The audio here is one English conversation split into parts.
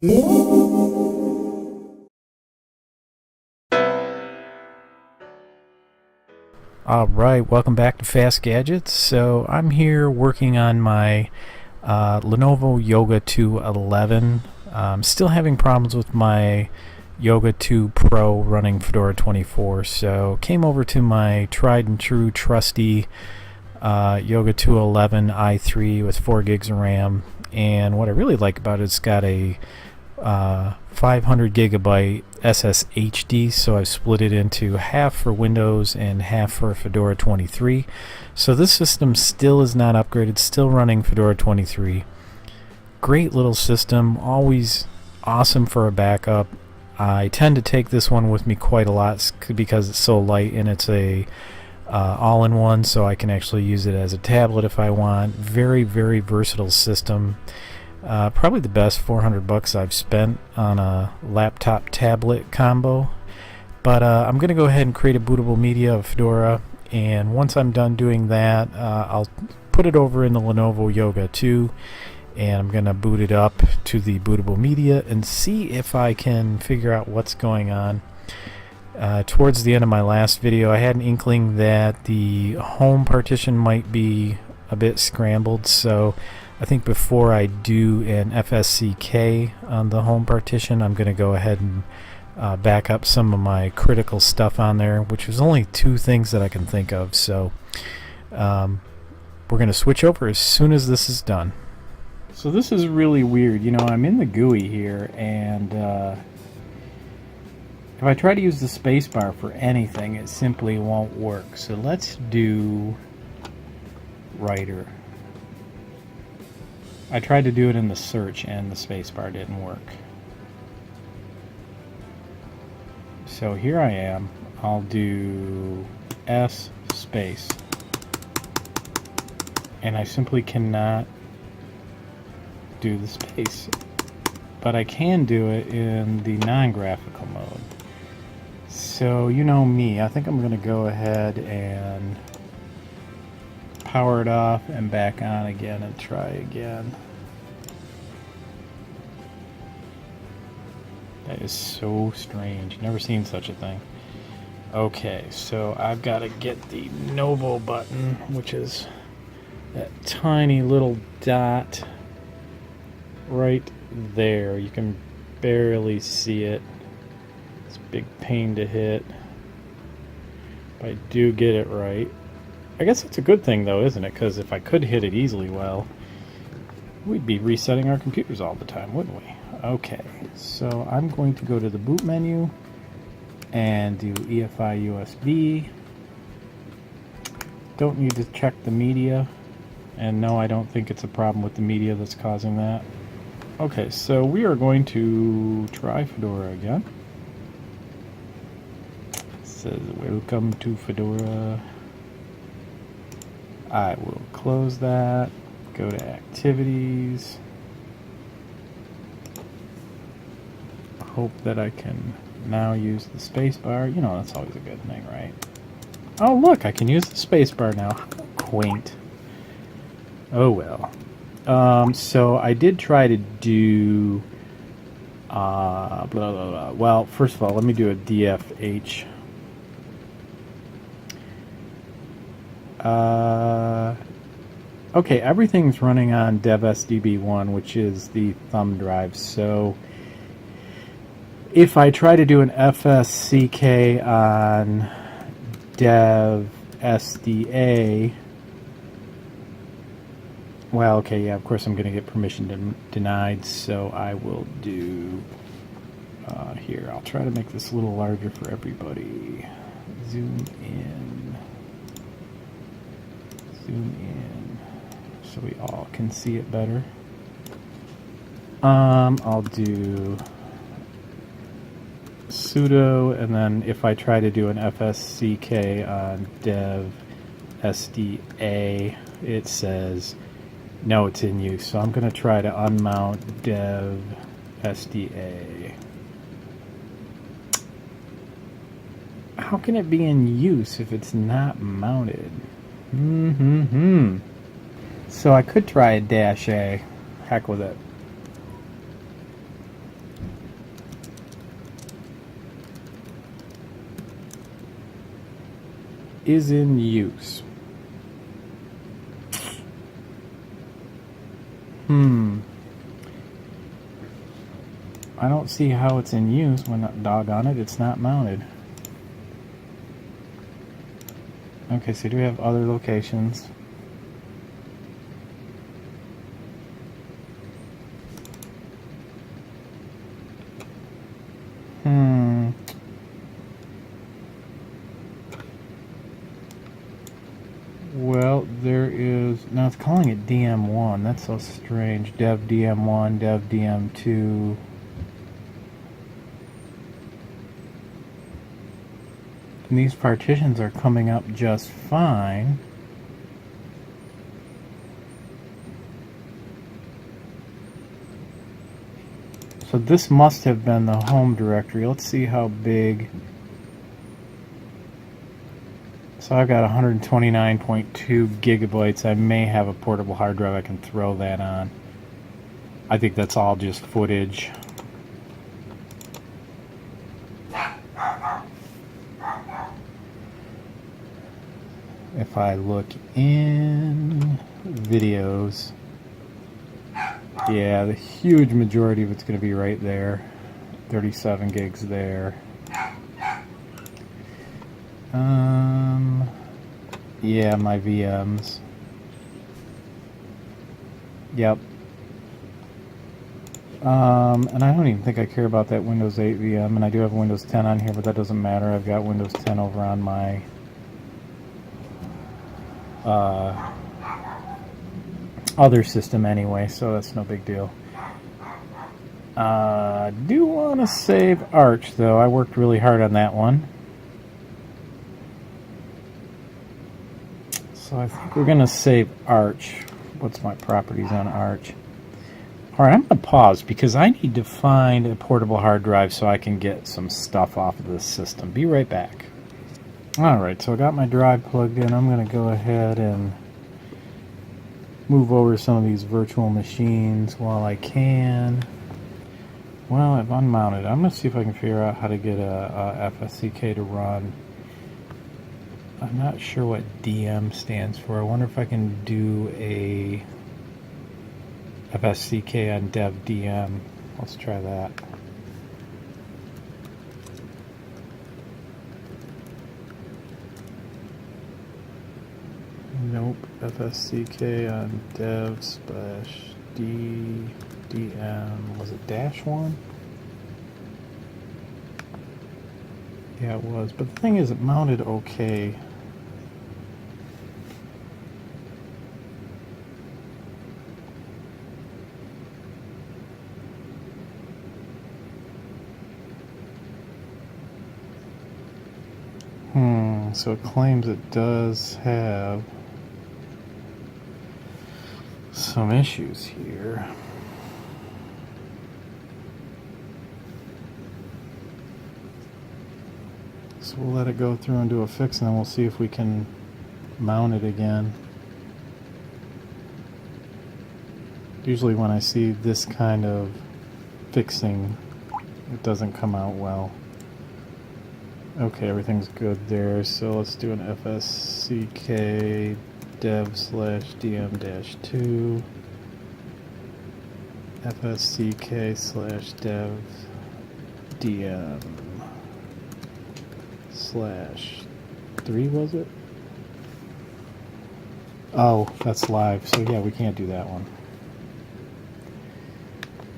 Alright, welcome back to Fast Gadgets. So I'm here working on my Lenovo Yoga 211. Still having problems with my Yoga 2 Pro running Fedora 24, so came over to my tried and true trusty Yoga 211 i3 with 4 gigs of RAM, and what I really like about it, it's got a 500 gigabyte SSHD, so I've split it into half for Windows and half for Fedora 23. So this system still is not upgraded, still running Fedora 23. Great little system, always awesome for a backup. I tend to take this one with me quite a lot because it's so light, and it's a all-in-one, so I can actually use it as a tablet if I want. Very, very versatile system. Probably the best $400 I've spent on a laptop tablet combo. But I'm going to go ahead and create a bootable media of Fedora, and once I'm done doing that, I'll put it over in the Lenovo Yoga 2, and I'm going to boot it up to the bootable media and see if I can figure out what's going on. Towards the end of my last video, I had an inkling that the home partition might be a bit scrambled, so I think before I do an FSCK on the home partition, I'm going to go ahead and back up some of my critical stuff on there, which is only 2 things that I can think of. So we're going to switch over as soon as this is done. So this is really weird. You know, I'm in the GUI here, and if I try to use the spacebar for anything, it simply won't work. So let's do writer. I tried to do it in the search and the spacebar didn't work. So here I am. I'll do S space. And I simply cannot do the space. But I can do it in the non-graphical mode. So you know me, I think I'm going to go ahead and power it off and back on again and try again. That is so strange. Never seen such a thing. Okay, so I've got to get the Novo button, which is that tiny little dot right there. You can barely see it. It's a big pain to hit. But I do get it right. I guess it's a good thing though, isn't it? Because if I could hit it easily, well, we'd be resetting our computers all the time, wouldn't we? Okay, so I'm going to go to the boot menu and do EFI USB. Don't need to check the media, and no, I don't think it's a problem with the media that's causing that. Okay, so we are going to try Fedora again. It says welcome to Fedora. I will close that, go to activities, hope that I can now use the spacebar. You know, that's always a good thing, right? Oh look, I can use the spacebar now. How quaint. Oh well. So I did try to do blah, blah, blah. Well, first of all, let me do a DFH. Okay, everything's running on DevSDB1, which is the thumb drive. So if I try to do an FSCK on DevSDA, well, okay, yeah, of course I'm going to get permission denied, so I will do here. I'll try to make this a little larger for everybody. Zoom in. Zoom in so we all can see it better. I'll do sudo, and then if I try to do an FSCK on dev SDA, it says no, it's in use. So I'm going to try to unmount dev SDA. How can it be in use if it's not mounted? So I could try a -A. Heck with it. is in use. I don't see how it's in use when, doggone it, it's not mounted. Okay, so do we have other locations? Well, there is... Now it's calling it DM1. That's so strange. Dev DM1, Dev DM2... And these partitions are coming up just fine. So this must have been the home directory. Let's see how big. So I've got 129.2 gigabytes. I may have a portable hard drive I can throw that on. I think that's all just footage. If I look in videos, yeah, the huge majority of it's going to be right there. 37 gigs there. Yeah, my VMs. Yep. And I don't even think I care about that Windows 8 VM, and I do have Windows 10 on here, but that doesn't matter. I've got Windows 10 over on my other system anyway, so that's no big deal. Do want to save Arch, though. I worked really hard on that one. So I think we're going to save Arch. What's my properties on Arch? Alright, I'm going to pause because I need to find a portable hard drive so I can get some stuff off of this system. Be right back. Alright, so I got my drive plugged in. I'm going to go ahead and move over some of these virtual machines while I can. Well, I've unmounted. I'm going to see if I can figure out how to get a FSCK to run. I'm not sure what DM stands for. I wonder if I can do a FSCK on dev DM. Let's try that. Nope. FSCK on dev slash DM. Was it -1? Yeah, it was. But the thing is, it mounted okay. So it claims it does have some issues here. So we'll let it go through and do a fix, and then we'll see if we can mount it again. Usually when I see this kind of fixing, it doesn't come out well. Okay, everything's good there, so let's do an FSCK dev slash DM-2 FSCK slash dev DM slash 3, was it? Oh, that's live, so yeah, we can't do that one.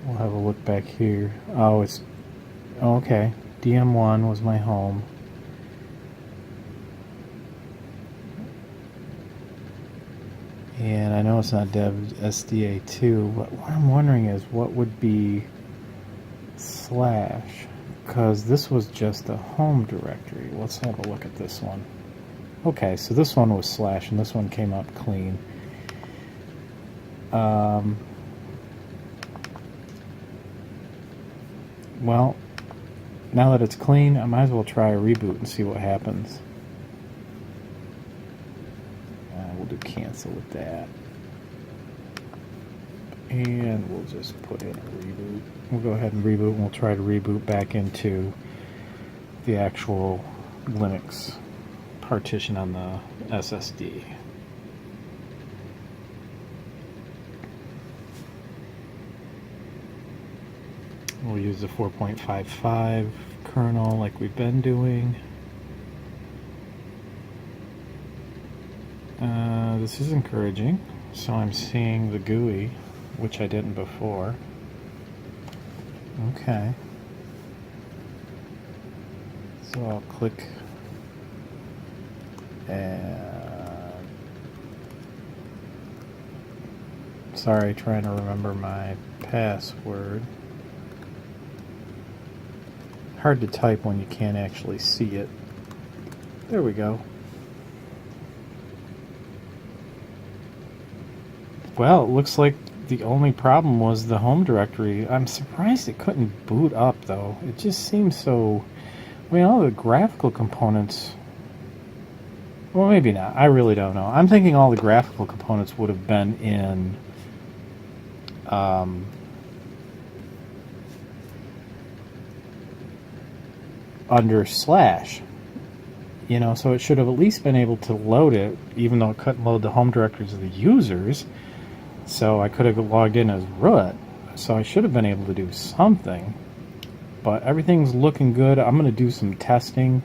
We'll have a look back here. Oh, it's... Oh, okay. DM1 was my home. And I know it's not dev SDA2, but what I'm wondering is what would be slash, because this was just a home directory. Let's have a look at this one. Okay, so this one was slash, and this one came out clean. Well, now that it's clean, I might as well try a reboot and see what happens. We'll do cancel with that. And we'll just put in a reboot. We'll go ahead and reboot, and we'll try to reboot back into the actual Linux partition on the SSD. We'll use the 4.55 kernel like we've been doing. This is encouraging. So I'm seeing the GUI, which I didn't before. Okay. So I'll click and... Sorry, trying to remember my password. Hard to type when you can't actually see it. There we go. Well, it looks like the only problem was the home directory. I'm surprised it couldn't boot up, though. It just seems so... I mean, all the graphical components... Well, maybe not. I really don't know. I'm thinking all the graphical components would have been in... under slash. You know, so it should have at least been able to load it, even though it couldn't load the home directories of the users. So I could have logged in as root, so I should have been able to do something. But everything's looking good. I'm going to do some testing.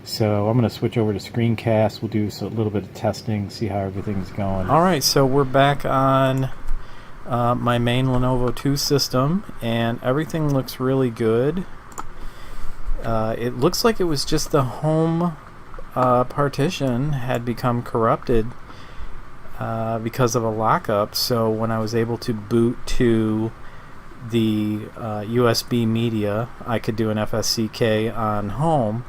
So I'm going to switch over to screencast. We'll do a little bit of testing, see how everything's going. Alright, so we're back on my main Lenovo 2 system, and everything looks really good. It looks like it was just the home partition had become corrupted because of a lockup. So when I was able to boot to the USB media, I could do an FSCK on home.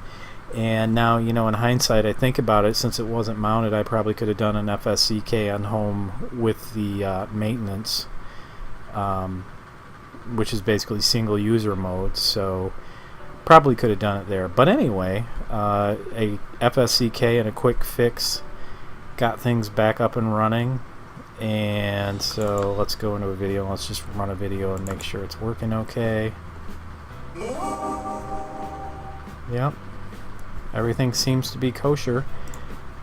And now, you know, in hindsight, I think about it, since it wasn't mounted, I probably could have done an FSCK on home with the maintenance, which is basically single user mode. So probably could have done it there. But anyway, a FSCK and a quick fix got things back up and running. And so let's go into a video. Let's just run a video and make sure it's working okay. Yep. Everything seems to be kosher.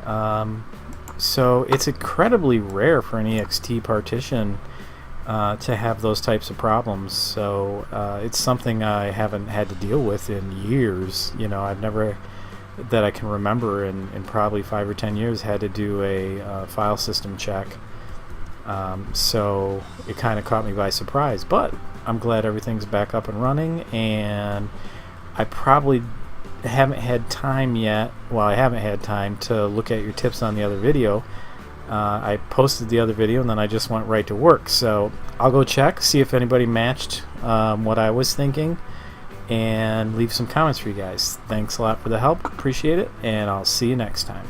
So it's incredibly rare for an EXT partition to have those types of problems. So it's something I haven't had to deal with in years. You know, I've never, that I can remember, in probably 5 or 10 years, had to do a file system check. So it kind of caught me by surprise. But I'm glad everything's back up and running, and I probably haven't had time yet. Well, I haven't had time to look at your tips on the other video. I posted the other video and then I just went right to work. So I'll go check, see if anybody matched what I was thinking, and leave some comments for you guys. Thanks a lot for the help. Appreciate it, and I'll see you next time.